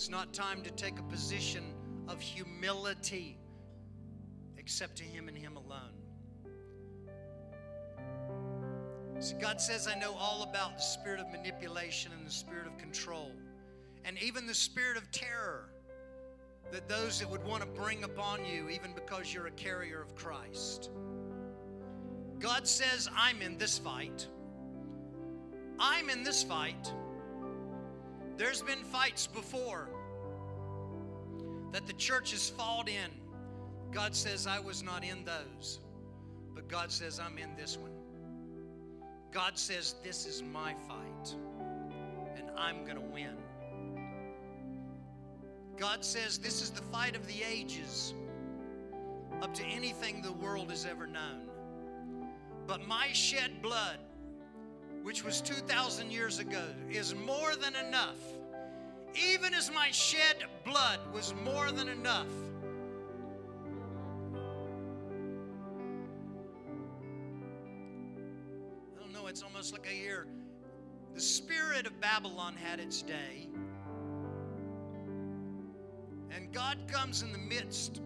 It's not time to take a position of humility except to Him and Him alone. See, God says, I know all about the spirit of manipulation and the spirit of control, and even the spirit of terror that those that would want to bring upon you, even because you're a carrier of Christ. God says, I'm in this fight. I'm in this fight. There's been fights before that the church has fought in. God says, I was not in those. But God says, I'm in this one. God says, this is my fight, and I'm going to win. God says, this is the fight of the ages, up to anything the world has ever known. But my shed blood, which was 2,000 years ago, is more than enough. Even as my shed blood was more than enough. I don't know, it's almost like I hear the spirit of Babylon had its day. And God comes in the midst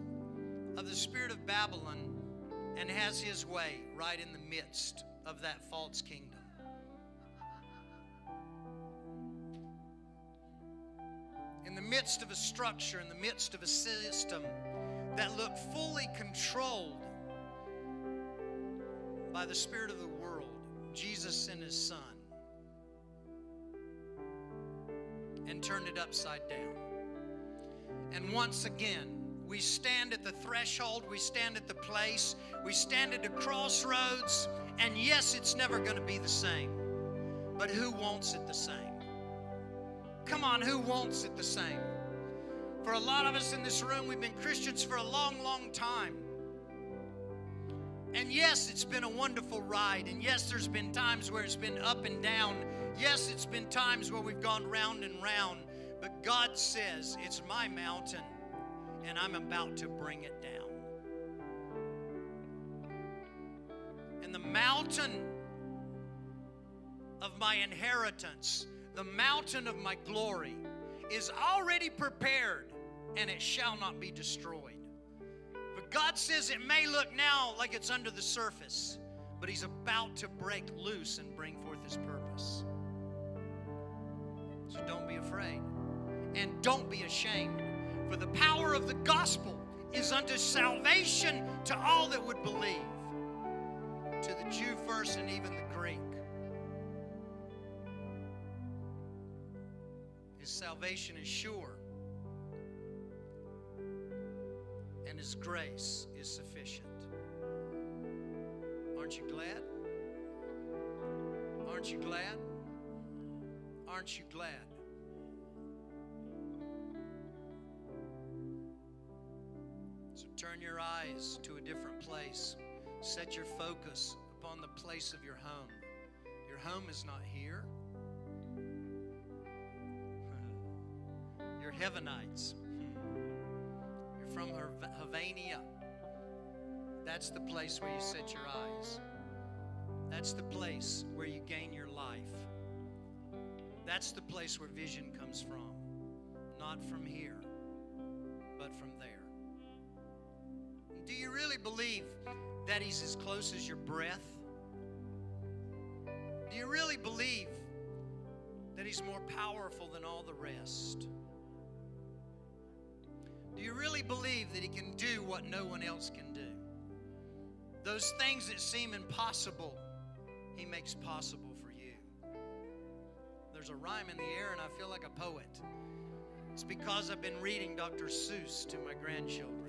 of the spirit of Babylon and has His way right in the midst of that false kingdom. In the midst of a structure, in the midst of a system that looked fully controlled by the spirit of the world, Jesus sent His Son and turned it upside down. And once again, we stand at the threshold, we stand at the place, we stand at the crossroads, and yes, it's never going to be the same. But who wants it the same? Come on, who wants it the same? For a lot of us in this room, we've been Christians for a long, long time. And yes, it's been a wonderful ride. And yes, there's been times where it's been up and down. Yes, it's been times where we've gone round and round. But God says, it's my mountain, and I'm about to bring it down. And the mountain of my inheritance, the mountain of my glory, is already prepared, and it shall not be destroyed. But God says it may look now like it's under the surface, but He's about to break loose and bring forth His purpose. So don't be afraid, and don't be ashamed, for the power of the gospel is unto salvation to all that would believe, to the Jew first and even the Greek. His salvation is sure, and His grace is sufficient. Aren't you glad? Aren't you glad? Aren't you glad? So turn your eyes to a different place. Set your focus upon the place of your home. Your home is not here. You're Heavenites. You're from Havania. That's the place where you set your eyes. That's the place where you gain your life. That's the place where vision comes from. Not from here, but from there. Do you really believe that He's as close as your breath? Do you really believe that He's more powerful than all the rest? Do you really believe that He can do what no one else can do? Those things that seem impossible, He makes possible for you. There's a rhyme in the air, and I feel like a poet. It's because I've been reading Dr. Seuss to my grandchildren.